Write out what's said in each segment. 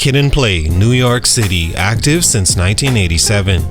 Kid and Play, New York City, active since 1987.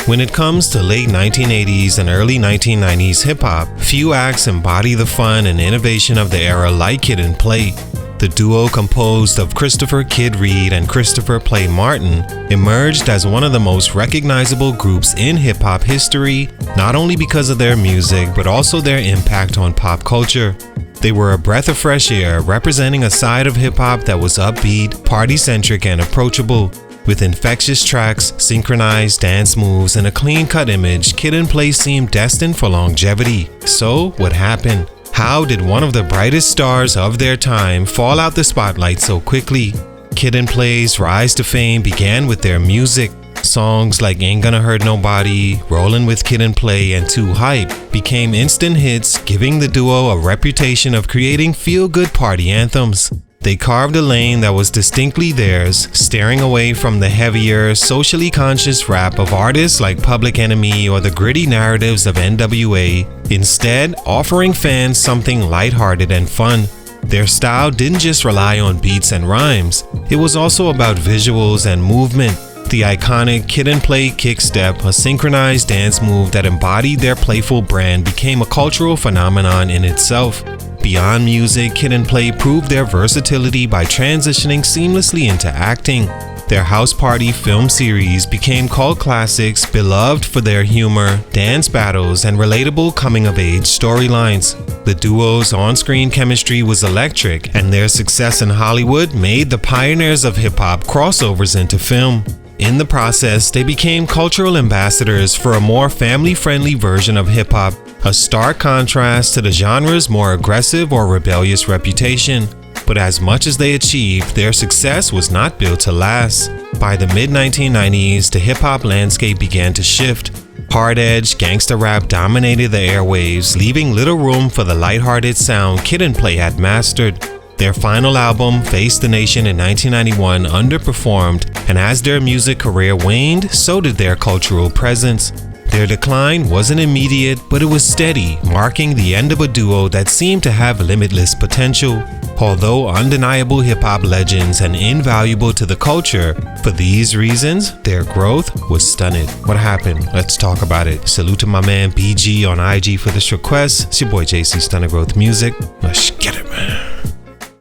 When it comes to late 1980s and early 1990s hip-hop, few acts embody the fun and innovation of the era like Kid and Play. The duo, composed of Christopher "Kid" Reid and Christopher "Play" Martin, emerged as one of the most recognizable groups in hip-hop history, not only because of their music but also their impact on pop culture. They were a breath of fresh air, representing a side of hip-hop that was upbeat, party-centric, and approachable. With infectious tracks, synchronized dance moves, and a clean-cut image, Kid and Play seemed destined for longevity. So, what happened? How did one of the brightest stars of their time fall out the spotlight so quickly? Kid and Play's rise to fame began with their music. Songs like Ain't Gonna Hurt Nobody, Rollin with Kid and Play, and Too Hype became instant hits, giving the duo a reputation of creating feel-good party anthems. They carved a lane that was distinctly theirs, steering away from the heavier, socially conscious rap of artists like Public Enemy or the gritty narratives of N.W.A, instead offering fans something lighthearted and fun. Their style didn't just rely on beats and rhymes, it was also about visuals and movement. The iconic Kid and Play kick step, a synchronized dance move that embodied their playful brand, became a cultural phenomenon in itself. Beyond music, Kid and Play proved their versatility by transitioning seamlessly into acting. Their House Party film series became cult classics, beloved for their humor, dance battles, and relatable coming-of-age storylines. The duo's on-screen chemistry was electric, and their success in Hollywood made the pioneers of hip-hop crossovers into film. In the process, they became cultural ambassadors for a more family-friendly version of hip-hop, a stark contrast to the genre's more aggressive or rebellious reputation. But as much as they achieved, their success was not built to last. By the mid-1990s, the hip-hop landscape began to shift. Hard-edge gangsta rap dominated the airwaves, leaving little room for the lighthearted sound Kid and Play had mastered. Their final album, Face the Nation in 1991, underperformed, and as their music career waned, so did their cultural presence. Their decline wasn't immediate, but it was steady, marking the end of a duo that seemed to have limitless potential. Although undeniable hip-hop legends and invaluable to the culture, for these reasons, their growth was stunted. What happened? Let's talk about it. Salute to my man BG on IG for this request. It's your boy JC, StuntedGrowthMusic. Let's get it, man.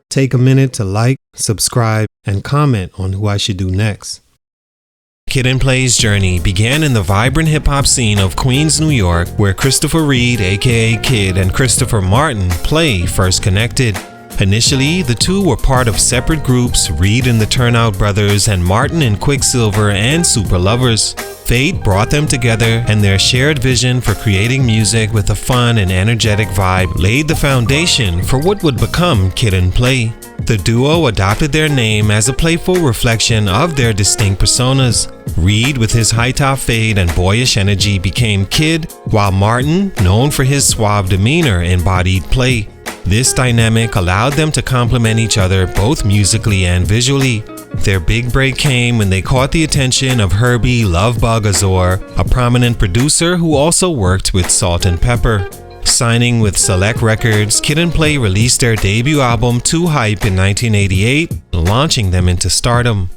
Take a minute to like, subscribe, and comment on who I should do next. Kid and Play's journey began in the vibrant hip-hop scene of Queens, New York, where Christopher Reid, aka Kid, and Christopher Martin, Play, first connected. Initially, the two were part of separate groups, Reid and the Turnout Brothers and Martin and Quicksilver and Super Lovers. Fate brought them together, and their shared vision for creating music with a fun and energetic vibe laid the foundation for what would become Kid and Play. The duo adopted their name as a playful reflection of their distinct personas. Reid, with his high-top fade and boyish energy, became Kid, while Martin, known for his suave demeanor, embodied Play. This dynamic allowed them to complement each other both musically and visually. Their big break came when they caught the attention of Herbie "Lovebug" Azor, a prominent producer who also worked with Salt and Pepper. Signing with Select Records, Kid and Play released their debut album Too Hype in 1988, launching them into stardom.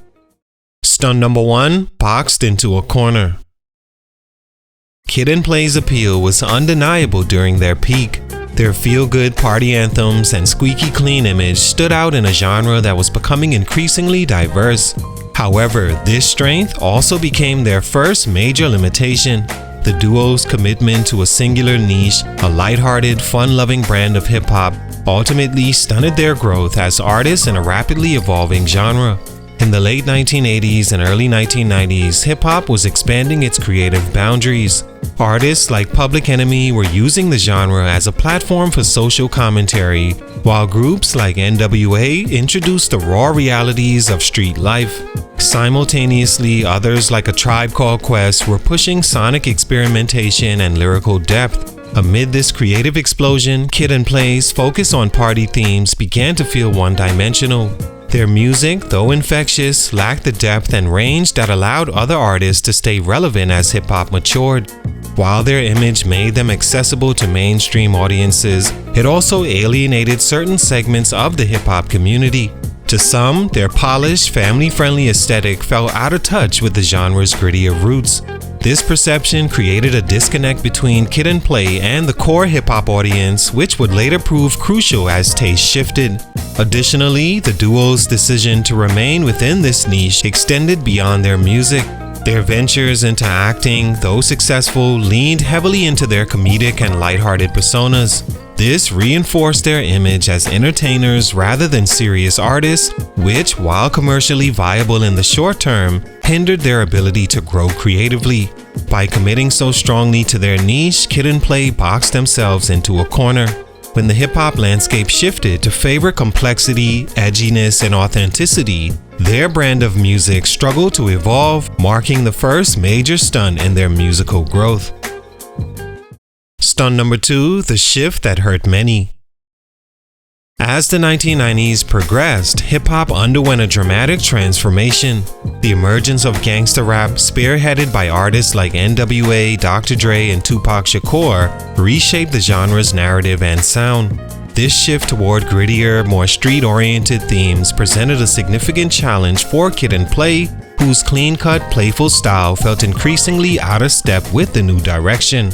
Stunt #1, Boxed into a Corner. Kid and Play's appeal was undeniable during their peak. Their feel-good party anthems and squeaky clean image stood out in a genre that was becoming increasingly diverse. However, this strength also became their first major limitation. The duo's commitment to a singular niche, a lighthearted, fun-loving brand of hip-hop, ultimately stunted their growth as artists in a rapidly evolving genre. In the late 1980s and early 1990s, hip-hop was expanding its creative boundaries. Artists like Public Enemy were using the genre as a platform for social commentary, while groups like N.W.A introduced the raw realities of street life. Simultaneously, others like A Tribe Called Quest were pushing sonic experimentation and lyrical depth. Amid this creative explosion, Kid and Play's focus on party themes began to feel one-dimensional. Their music, though infectious, lacked the depth and range that allowed other artists to stay relevant as hip-hop matured. While their image made them accessible to mainstream audiences, it also alienated certain segments of the hip-hop community. To some, their polished, family-friendly aesthetic fell out of touch with the genre's grittier roots. This perception created a disconnect between Kid and Play and the core hip-hop audience, which would later prove crucial as taste shifted. Additionally, the duo's decision to remain within this niche extended beyond their music. Their ventures into acting, though successful, leaned heavily into their comedic and lighthearted personas. This reinforced their image as entertainers rather than serious artists, which, while commercially viable in the short term, hindered their ability to grow creatively. By committing so strongly to their niche, Kid and Play boxed themselves into a corner. When the hip-hop landscape shifted to favor complexity, edginess, and authenticity, their brand of music struggled to evolve, marking the first major stunt in their musical growth. Stunt number 2, the shift that hurt many. As the 1990s progressed, hip-hop underwent a dramatic transformation. The emergence of gangsta rap, spearheaded by artists like N.W.A, Dr. Dre, and Tupac Shakur, reshaped the genre's narrative and sound. This shift toward grittier, more street-oriented themes presented a significant challenge for Kid and Play, whose clean-cut, playful style felt increasingly out of step with the new direction.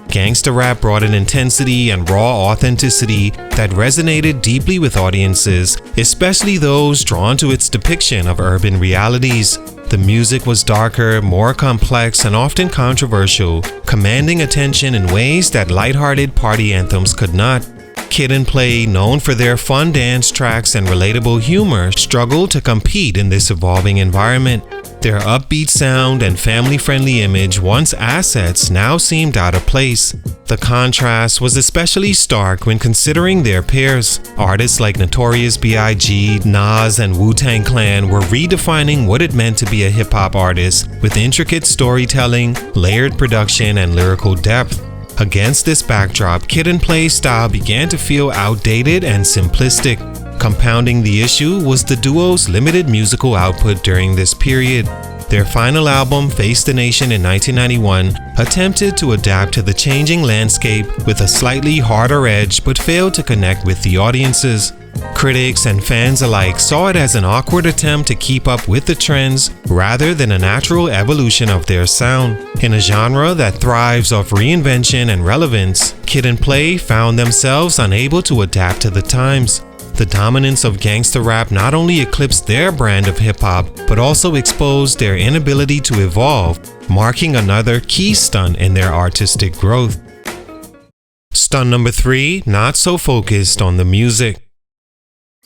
Gangsta rap brought an intensity and raw authenticity that resonated deeply with audiences, especially those drawn to its depiction of urban realities. The music was darker, more complex, and often controversial, commanding attention in ways that lighthearted party anthems could not. Kid and Play, known for their fun dance tracks and relatable humor, struggled to compete in this evolving environment. Their upbeat sound and family-friendly image, once assets, now seemed out of place. The contrast was especially stark when considering their peers. Artists like Notorious B.I.G., Nas, and Wu-Tang Clan were redefining what it meant to be a hip-hop artist, with intricate storytelling, layered production, and lyrical depth. Against this backdrop, Kid and Play's style began to feel outdated and simplistic. Compounding the issue was the duo's limited musical output during this period. Their final album, Face the Nation in 1991, attempted to adapt to the changing landscape with a slightly harder edge but failed to connect with the audiences. Critics and fans alike saw it as an awkward attempt to keep up with the trends rather than a natural evolution of their sound. In a genre that thrives off reinvention and relevance, Kid and Play found themselves unable to adapt to the times. The dominance of gangsta rap not only eclipsed their brand of hip-hop, but also exposed their inability to evolve, marking another key stunt in their artistic growth. Stunt number 3, not so focused on the music.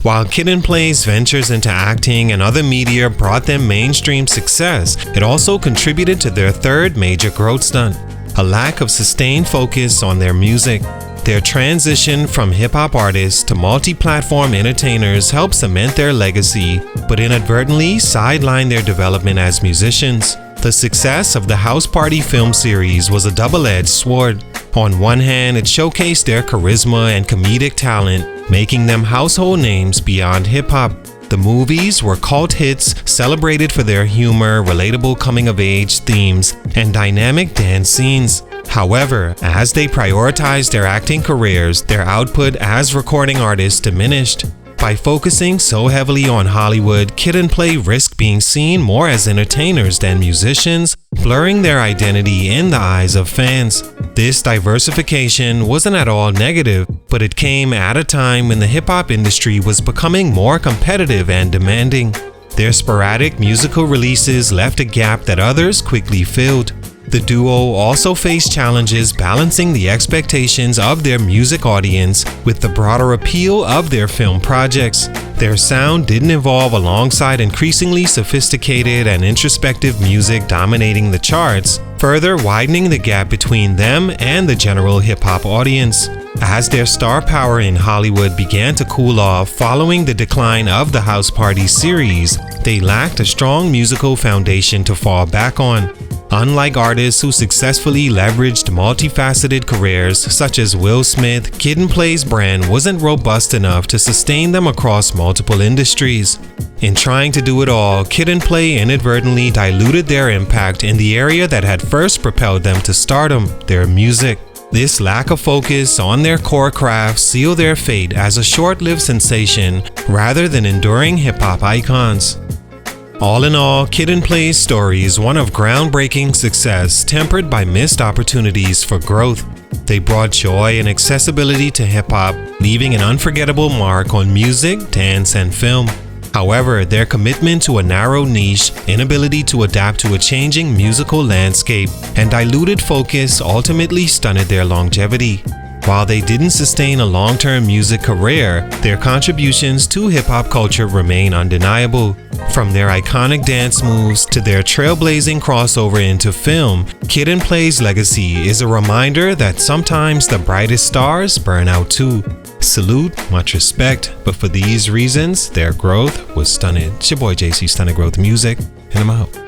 While Kid and Play's ventures into acting and other media brought them mainstream success, it also contributed to their third major growth stunt, a lack of sustained focus on their music. Their transition from hip-hop artists to multi-platform entertainers helped cement their legacy, but inadvertently sidelined their development as musicians. The success of the House Party film series was a double-edged sword. On one hand, it showcased their charisma and comedic talent, making them household names beyond hip-hop. The movies were cult hits, celebrated for their humor, relatable coming-of-age themes, and dynamic dance scenes. However, as they prioritized their acting careers, their output as recording artists diminished. By focusing so heavily on Hollywood, Kid and Play risked being seen more as entertainers than musicians, blurring their identity in the eyes of fans. This diversification wasn't at all negative, but it came at a time when the hip-hop industry was becoming more competitive and demanding. Their sporadic musical releases left a gap that others quickly filled. The duo also faced challenges balancing the expectations of their music audience with the broader appeal of their film projects. Their sound didn't evolve alongside increasingly sophisticated and introspective music dominating the charts, further widening the gap between them and the general hip-hop audience. As their star power in Hollywood began to cool off following the decline of the House Party series, they lacked a strong musical foundation to fall back on. Unlike artists who successfully leveraged multifaceted careers such as Will Smith, Kid and Play's brand wasn't robust enough to sustain them across multiple industries. In trying to do it all, Kid and Play inadvertently diluted their impact in the area that had first propelled them to stardom, their music. This lack of focus on their core craft sealed their fate as a short-lived sensation rather than enduring hip-hop icons. All in all, Kid and Play's story is one of groundbreaking success tempered by missed opportunities for growth. They brought joy and accessibility to hip-hop, leaving an unforgettable mark on music, dance, and film. However, their commitment to a narrow niche, inability to adapt to a changing musical landscape, and diluted focus ultimately stunted their longevity. While they didn't sustain a long-term music career, their contributions to hip-hop culture remain undeniable. From their iconic dance moves to their trailblazing crossover into film, Kid and Play's legacy is a reminder that sometimes the brightest stars burn out too. Salute, much respect, but for these reasons, their growth was stunted. It's your boy JC, Stunted Growth Music, and I'm out.